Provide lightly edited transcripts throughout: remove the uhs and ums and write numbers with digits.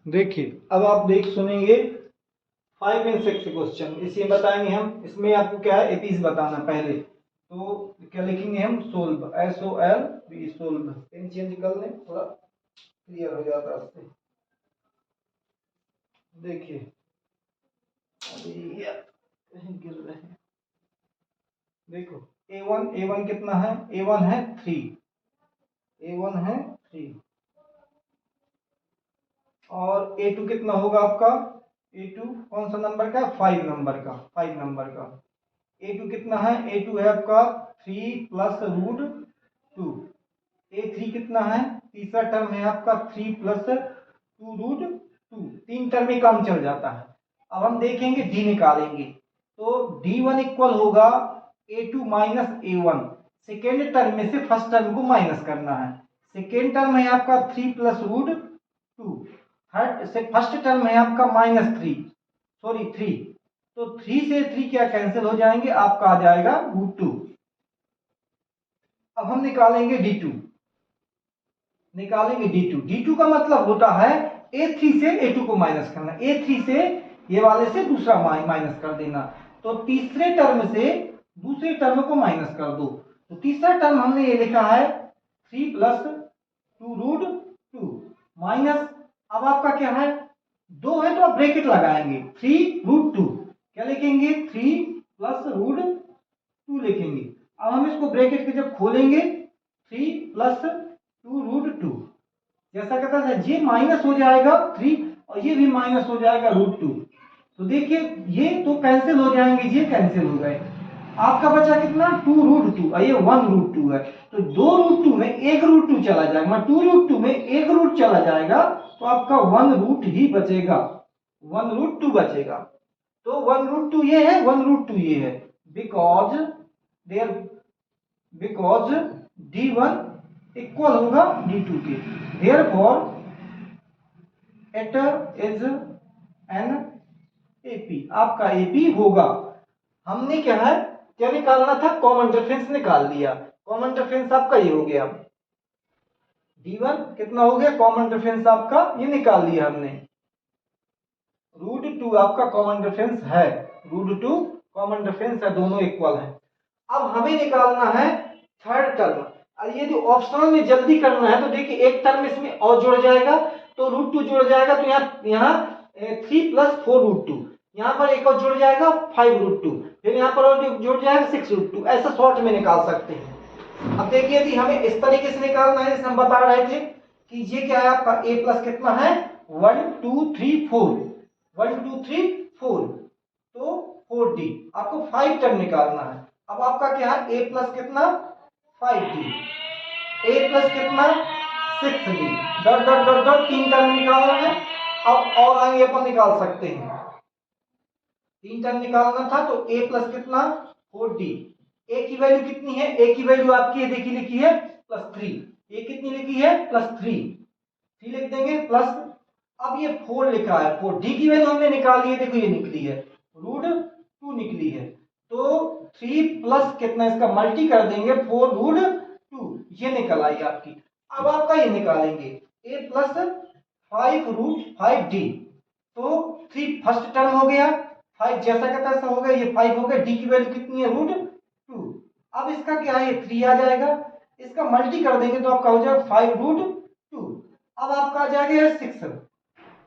देखिए अब आप देख सुनेंगे 5 and 6 क्वेश्चन इसी में बताएंगे हम। इसमें आपको क्या है एपीज बताना पहले, तो क्या लिखेंगे हम solve, SOLV solve. Pen change कर लें थोड़ा क्लियर हो जाता है इससे। देखिए अभी कहीं गिर रहे हैं। देखो A1 कितना है, A1 है 3, A1 है 3 और A2 कितना होगा आपका, A2 कौन सा नंबर का, 5 नंबर का, 5 नंबर का। A2 कितना है, A2 है आपका 3 प्लस रूट 2। A3 कितना है, तीसरा टर्म है आपका 3 प्लस 2 रूट 2। तीन टर्म में काम चल जाता है। अब हम देखेंगे D निकालेंगे, तो D1 इक्वल होगा A2 minus A1। Second term में से फर्स्ट टर्म को माइनस करना है। सेकेंड टर्म है आपका 3 प्लस रूट 2, थर्ड से फर्स्ट टर्म है आपका माइनस 3। तो 3 से 3 क्या कैंसिल हो जाएंगे, आपका आ जाएगा रूट 2। अब हम निकालेंगे D2, D2 का मतलब होता है A3 से A2 को माइनस करना, A3 से ये वाले से दूसरा माइनस कर देना। तो तीसरे टर्म से दूसरे टर्म को माइनस कर दो। तो तीसरा टर्म हमने ये लिखा है 3 प्लस 2 रूट 2 माइनस, अब आपका क्या है 2 है तो आप ब्रैकेट लगाएंगे, 3 रूट 2 क्या लिखेंगे 3 प्लस रूट 2 लिखेंगे। अब हम इसको ब्रैकेट के जब खोलेंगे 3 प्लस 2 रूट 2, जैसा कहता है ये माइनस हो जाएगा 3 और ये भी माइनस हो जाएगा रूट 2। तो देखिए ये तो कैंसिल हो जाएंगे, ये कैंसिल हो गए। आपका बचा कितना 2 रूट 2 और ये 1 रूट 2 है। तो 2 रूट 2 में 1 रूट 2 चला जाएगा, 2 रूट 2 में 1 रूट चला जाएगा तो आपका 1 रूट ही बचेगा, 1 रूट 2 बचेगा। तो 1 रूट 2 ये है, 1 रूट 2 ये है, बिकॉज D1 इक्वल होगा D2 के, therefore it is an AP। आपका AP होगा। हमने क्या निकालना था, कॉमन डिफरेंस निकाल लिया। कॉमन डिफरेंस आपका ये हो गया, D1 कितना हो गया, कॉमन डिफरेंस आपका ये निकाल लिया हमने। रूट 2 आपका कॉमन डिफरेंस है, रूट 2 कॉमन डिफरेंस है, दोनों इक्वल है। अब हमें निकालना है थर्ड टर्म। और ये जो ऑप्शनल में जल्दी करना है तो देखिए एक टर्म इसमें और जुड़ जाएगा तो रूट 2 जुड़ जाएगा, तो यहाँ 3 प्लस 4 रूट 2, यहाँ पर एक और जुड़ जाएगा 5 रूट 2, फिर यहाँ पर और जुड़ जाएगा 6 रूट 2। ऐसा शॉर्ट में निकाल सकते हैं। अब देखिए यदि हमें इस तरीके से निकालना है, जैसे हम बता रहे थे कि ये क्या है आपका a प्लस कितना है 1 2 3 4, 1 2 3 4, तो 4D। आपको 5 टर्म निकालना है। अब आपका क्या है a प्लस कितना 5D, a प्लस कितना 6D, dot dot dot dot, तीन टर्म निकालना है। अब और आगे अपन निकाल सकते हैं, तीन टर्म निकालना था तो a प्लस कितना 4D। a की वैल्यू कितनी है, a की वैल्यू आपकी देखिए लिखी है +3, a कितनी लिखी है +3 लिख देंगे प्लस। अब ये 4 लिखा है, 4D की वैल्यू हमने निकाली है, देखो ये निकली है रूट 2 निकली है। तो 3 प्लस कितना इसका मल्टी कर देंगे 4 रूट 2, ये निकल आई आपकी। अब आपका ये निकालेंगे a प्लस 5 रूट 5D, तो 3 फर्स्ट टर्म हो गया, 5 जैसा का तैसा हो गया, ये 5 हो गया, d की वैल्यू कितनी है रूट 2। अब इसका क्या है 3 आ जाएगा, इसका मल्टी कर देंगे तो आपका हो जाएगा 5 रूट 2। अब आपका आ जाएगा 6,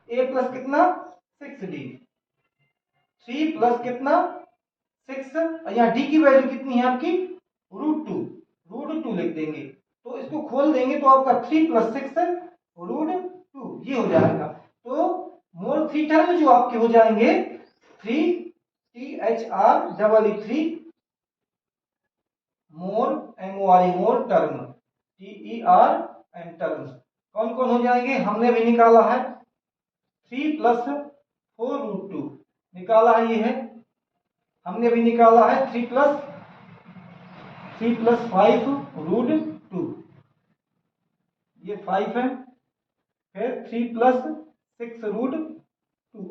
a प्लस कितना 6D, 3 प्लस कितना 6, यहाँ d की वैल्यू कितनी है आपकी रूट 2 लिख देंगे। तो इसको खोल देंगे तो आपका 3 प्लस 6 रूट 2 ये हो जाएगा। तो मोर 3 टर्म जो आपके हो जाएंगे 3 THR3 more MORE more term TER and term कौन कौन हो जाएंगे, हमने भी निकाला है 3 प्लस 4 रूट 2 निकाला है, ये है हमने भी निकाला है 3 प्लस 5 रूट 2, ये 5 है, फिर 3 प्लस 6 रूट 2,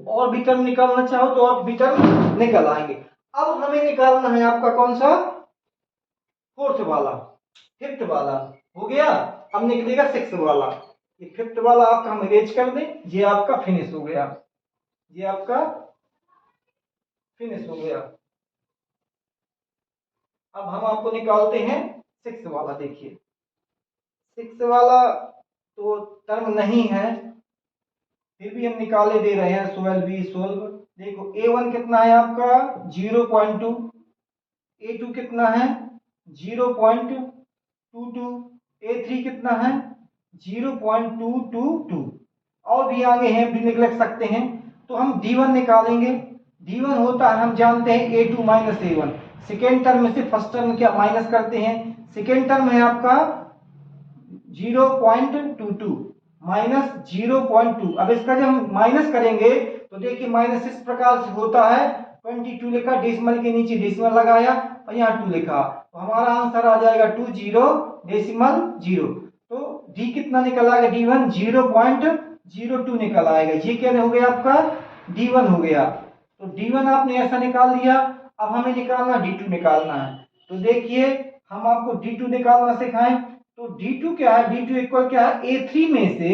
और भी टर्म निकालना चाहो तो और भी टर्म निकल आएंगे। अब हमें निकालना है आपका कौन सा फोर्थ वाला, फिफ्थ वाला हो गया, अब निकलेगा 6 वाला। ये फिफ्थ वाला आपका हम इरेज कर दें, ये आपका फिनिश हो गया, ये आपका फिनिश हो गया। अब हम आपको निकालते हैं सिक्स वाला। देखिए सिक्स वाला तो टर्म नहीं है, फिर भी हम निकाले दे रहे हैं, 12b12। देखो a1 कितना है आपका 0.2, a2 कितना है 0.22, a3 कितना है 0.222, और भी आगे हैं, भी निकल सकते हैं। तो हम d1 निकालेंगे। d1 होता है, हम जानते हैं a2 minus a1। Second term में से फर्स्ट टर्म क्या माइनस करते हैं, सेकेंड टर्म है आपका 0.22 माइनस 0.2। अब इसका जब हम माइनस करेंगे तो देखिए माइनस इस प्रकार से होता है, 22 लिखा, डेसिमल के नीचे डेसिमल लगाया और यहाँ 2 लिखा, तो हमारा आंसर आ जाएगा 20.0। तो डी कितना निकल आएगा, d1 0.02 निकल आएगा। ये क्या हो गया आपका d1 हो गया। तो d1 आपने ऐसा निकाल लिया। अब हमें निकालना d2 निकालना है। तो देखिए हम आपको d2 निकालना सिखाएं। तो d2 क्या है, d2 इक्वल क्या है, a3 में से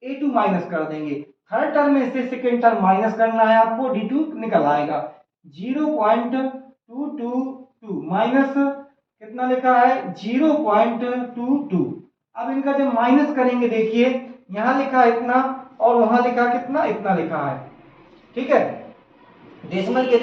a2 माइनस कर देंगे, थर्ड टर्म में से सेकेंड टर्म माइनस करना है आपको, d2 निकल आएगा 0.222 माइनस कितना लिखा है 0.22। अब इनका जब माइनस करेंगे देखिए यहां लिखा है इतना और वहां लिखा कितना, इतना लिखा है, ठीक है। डेसिमल के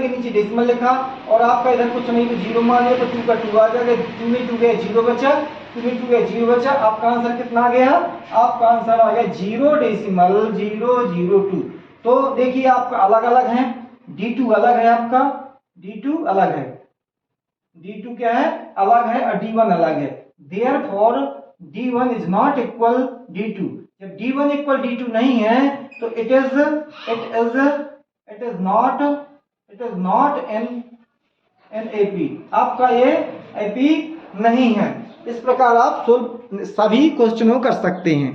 नीचे डेसिमल लिखा और आपका इधर कुछ नहीं तो जीरो मान लिया, तो 2 का 2 आ जाएगा, 2 में 2 गया 0 बचा, 2 में 2 गया 0 बचा। आपका आंसर कितना आ गया, आपका आंसर आ गया 0.002। तो देखिए आपका अलग अलग है, d2 अलग है, आपका d2 अलग है, d2 क्या है अलग है और d1 अलग है। Therefore d1 is not equal d2। जब d1 इक्वल d2 नहीं है तो it is not an AP, आपका ये एपी नहीं है। इस प्रकार आप सभी क्वेश्चनों कर सकते हैं।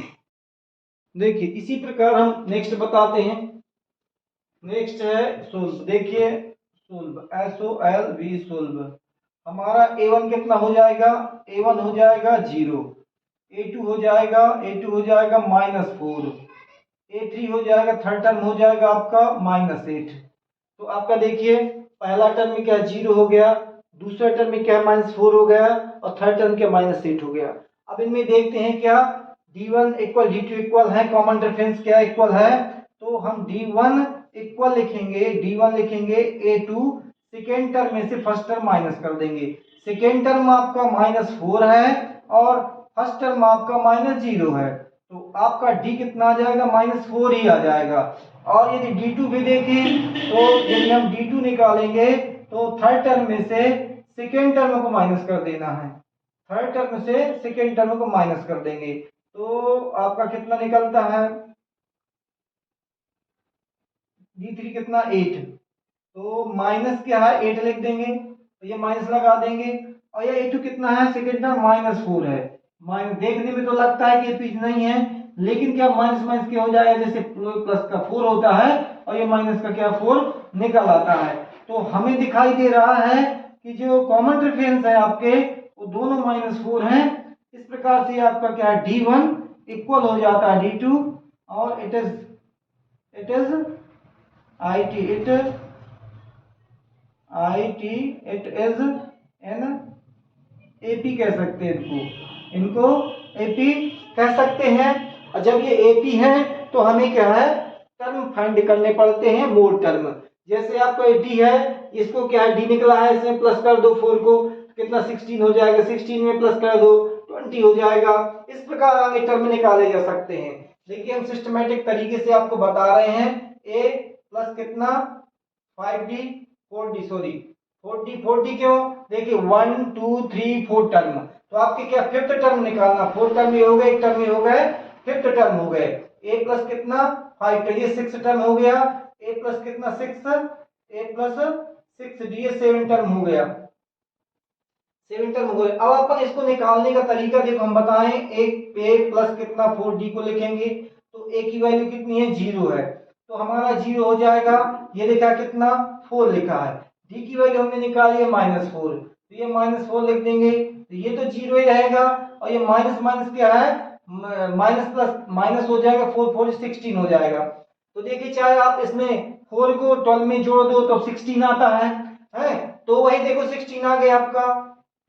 देखिए इसी प्रकार हम नेक्स्ट बताते हैं। नेक्स्ट है सोल्व। देखिए सोल्व, SOLV सोल्व। हमारा a1 कितना हो जाएगा, a1 हो जाएगा 0, a2 हो जाएगा -4, a3 हो जाएगा, थर्ड टर्म हो जाएगा आपका -8। तो आपका देखिए पहला टर्म में क्या 0 हो गया, दूसरा टर्म में क्या -4 हो गया और थर्ड टर्म क्या -8 हो गया। अब इनमें देखते हैं क्या d1 इक्वल d2 इक्वल है, कॉमन डिफरेंस क्या इक्वल है, तो हम d1 इक्वल लिखेंगे a2, सेकेंड टर्म में से फर्स्ट टर्म माइनस कर देंगे। सेकेंड टर्म आपका -4 है और फर्स्ट टर्म आपका -0 है, तो आपका d कितना आ जाएगा -4 ही आ जाएगा। और यदि d2 भी देखें तो यदि हम d2 निकालेंगे तो थर्ड टर्म में से सेकेंड टर्म को माइनस कर देना है, थर्ड टर्म से सेकेंड टर्म को माइनस कर देंगे, तो आपका कितना निकलता है d3 कितना 8, तो माइनस क्या है 8 लिख देंगे, तो ये माइनस लगा देंगे। और ये a2 कितना है, सेकेंड टर्म -4 है। देखने में तो लगता है कि पेज नहीं है, लेकिन क्या माइनस माइनस क्या हो जाएगा, जैसे प्लस का 4 होता है और ये माइनस का क्या 4 निकल आता है। तो हमें दिखाई दे रहा है कि जो कॉमन डिफरेंस है आपके वो दोनों -4 हैं। इस प्रकार से आपका क्या है d1 इक्वल हो जाता है d2 और it is it is an AP कह सकते हैं इनको एपी कह सकते हैं। और जब ये एपी है तो हमें क्या है टर्म फाइंड करने पड़ते हैं, मोड टर्म। जैसे आपका डी है, इसको क्या है डी निकला है, इसमें प्लस कर दो 4 को, कितना 16 हो जाएगा, 16 में प्लस कर दो 20 हो जाएगा। इस प्रकार हमें टर्म निकाले जा सकते हैं। देखिए हम सिस्टमेटिक तरीके से आपको बता रहे हैं। ए प्लस कितना 5d 4d, सॉरी 4d क्यों, देखिए 1 2 3 4 टर्म, तो आपके क्या फिफ्थ टर्म निकालना, फोर्थ टर्म ये हो गए, एक टर्म ये हो गए, फिफ्थ टर्म हो गए। a प्लस कितना 5, तो ये 6 टर्म हो गया, a प्लस कितना 6, a प्लस 6d, ये 7 टर्म हो गया, 7 टर्म हो गए। अब अपन इसको निकालने का तरीका देखो हम बताएं, एक a प्लस कितना 4d को लिखेंगे तो a की वैल्यू कितनी है 0 है, तो हमारा 0 हो जाएगा। ये लिखा कितना 4 लिखा है, d की वैल्यू हमने निकाली है -4, तो ये -4 लिख देंगे, तो ये तो 0 ही रहेगा और ये माइनस माइनस क्या है माइनस प्लस माइनस हो जाएगा, 4 4 16 हो जाएगा। तो देखिए चाहे आप इसमें 4 को 12 में जोड़ दो तो 16 आता है, तो वही देखो 16 आ गया आपका,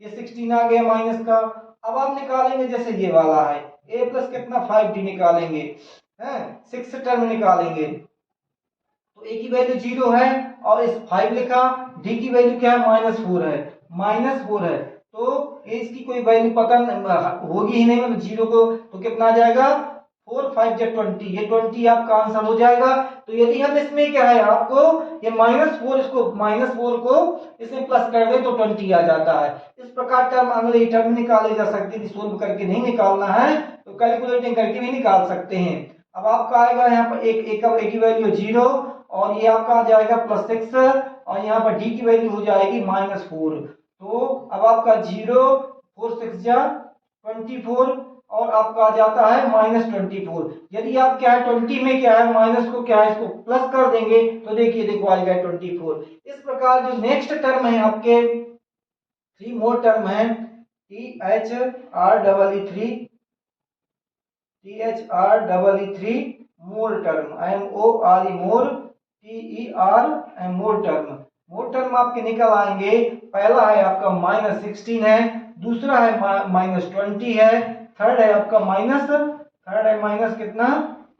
ये 16 आ गया माइनस का। अब आप निकालेंगे जैसे ये वाला है a प्लस कितना 5d निकालेंगे, है 6 टर्म निकालेंगे, तो a की वैल्यू 0 है और इस 5 लिखा, d की वैल्यू क्या है -4 है, -4 है, तो इसकी कोई वैल्यू पता होगी ही नहीं, मतलब 0 को, तो कितना आ जाएगा 4 5 जा 20, ये 20 आपका आंसर हो जाएगा। तो यदि हम इसमें क्या है आपको ये -4 इसको -4 को इसमें प्लस कर दे तो 20 आ जाता है। इस प्रकार टर्म अगले टर्म निकाले जा सकते हैं, सोल्व करके नहीं निकालना है तो कैलकुलेटिंग करके भी निकाल सकते हैं। अब आपका आएगा यहाँ पर एक की वैल्यू 0 और ये आपका आ जाएगा +6 और यहाँ पर d की वैल्यू हो जाएगी -4। तो अब आपका 0 4 6 जा 24 और आपका आ जाता है -24। यदि आप क्या है 20 में क्या है माइनस को क्या है इसको प्लस कर देंगे तो देखिए देखो आ गया 24। इस प्रकार जो नेक्स्ट टर्म है आपके 3 मोर टर्म है THR3 मोर टर्म MORE मोर TER मोर टर्म। मोर टर्म आपके निकल आएंगे, पहला है आपका -16 है, दूसरा है -20 है, थर्ड है आपका माइनस कितना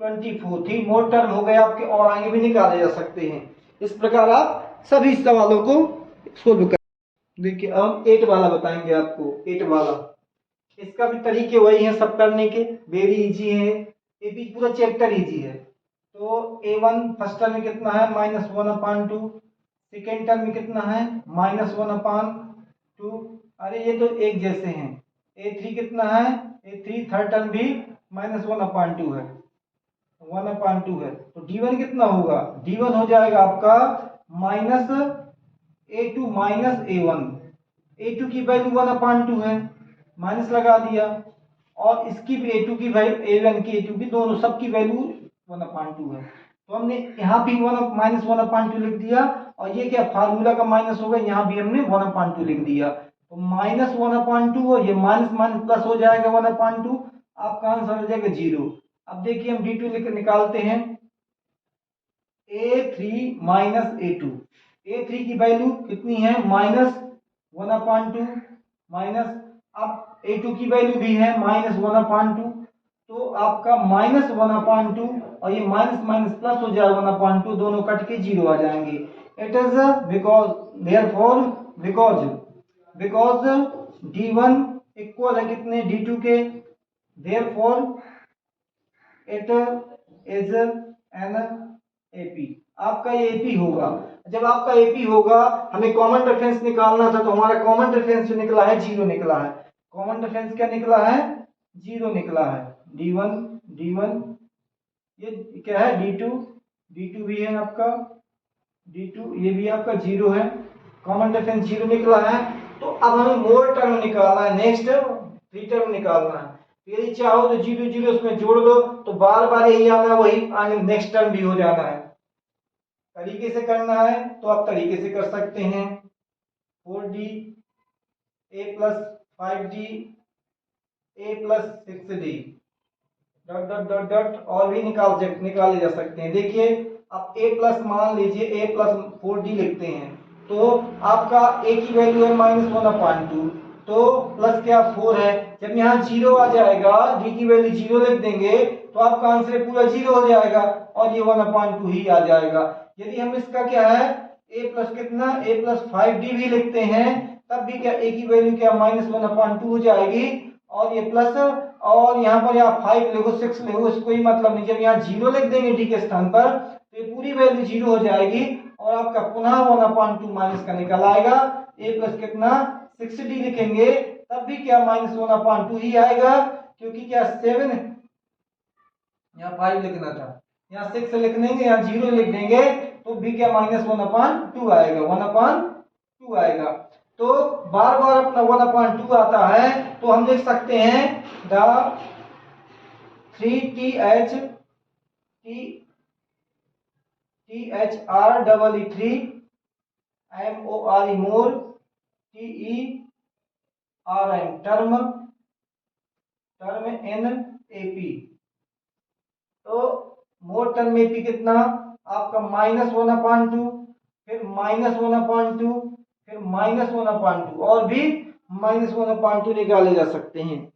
24। थी मोर टर्म हो गए आपके और आगे भी निकाले जा सकते हैं। इस प्रकार आप सभी सवालों को सोल्व कर। देखिए अब 8 वाला बताएंगे आपको, 8 वाला इसका भी तरीके वही है सब करने के, वेरी इजी है, ये भी पूरा चैप्टर इजी है। तो a1 फर्स्ट टर्म में कितना है -1/2, सेकेंड टर्म में कितना है -1/2, अरे ये तो एक जैसे हैं। a3 कितना है a3 थर्ड टर्म भी -1/2 है, 1/2 है, तो d1 कितना होगा d1 हो जाएगा आपका -a2 -a1, a2 की वैल्यू 1/2 है, माइनस लगा दिया, और इसकी भी a2 की वैल्यू a1 की a2 की दोनों सबकी वैल्यू 1/2 है, तो हमने यहाँ भी -1/2 लिख दिया, और ये क्या फार्मूला का माइनस होगा, यहाँ भी हमने 1/2 लिख दिया, तो -1/2 और ये माइनस माइनस प्लस हो जाएगा 1/2, आपका आंसर हो जाएगा 0। अब देखिए हम d2 लिख निकालते हैं, a3 -a2, a3 की वैल्यू कितनी है -1/2 माइनस, अब a2 की वैल्यू भी है -1/2, तो आपका -1/2 और ये माइनस माइनस प्लस हो जाएगा 1/2, दोनों कट के 0 आ जाएंगे। It is because therefore because d1 equal है कितने d2 के, therefore it is an AP। आपका ये AP होगा। जब आपका AP होगा, हमें कॉमन रेफरेंस निकालना था, तो हमारा कॉमन रेफरेंस जो निकला है 0 निकला है। कॉमन रेफरेंस क्या निकला है 0 निकला है। D1 ये क्या है D2 भी है आपका, D2 ये भी आपका 0 है, कॉमन रेफरेंस 0 निकला है। तो अब हमें मोर टर्म निकालना है, नेक्स्ट 3 टर्म निकालना है। यदि चाहो तो 0 0 उसमें जोड़ दो, तो बार बार यही आना, वही आगे नेक्स्ट टर्म भी हो जाना है। तरीके से करना है तो आप तरीके से कर सकते हैं, 4d a plus 5d a plus 6d dot dot dot dot और भी निकाले जा सकते हैं। देखिए आप a प्लस मान लीजिए a प्लस 4d लिखते हैं, तो आपका a की वैल्यू है -1/2, तो प्लस क्या 4 है, जब यहाँ 0 आ जाएगा d की वैल्यू 0 लिख देंगे तो आपका आंसर पूरा 0 हो जाएगा और ये 1/2 ही आ जाएगा। यदि हम इसका क्या है a प्लस कितना a प्लस 5d भी लिखते हैं, तब भी क्या a की वैल्यू क्या -1/2 हो जाएगी, और ये प्लस, और यहाँ पर या 5 लिखो 6 लिखो इसको कोई मतलब नहीं, जब यहाँ 0 लिख देंगे d के स्थान पर तो ये पूरी वैल्यू 0 हो जाएगी और आपका पुनः 1/2 माइनस का निकल आएगा। a प्लस कितना 6d लिखेंगे तब भी क्या -1/2 ही आएगा, क्योंकि क्या 7 यहाँ 5 लिखना था, यहाँ 6 लिख देंगे, यहाँ 0 लिख देंगे तो भी क्या -1/2 आएगा, 1/2 आएगा। तो बार बार अपना 1/2 आता है, तो हम लिख सकते हैं the 3THR MORE more TERM term in AP. तो मोड टर्म में एपी कितना आपका -1/2, फिर -1/2, फिर -1/2 और भी -1/2 निकाले जा सकते हैं।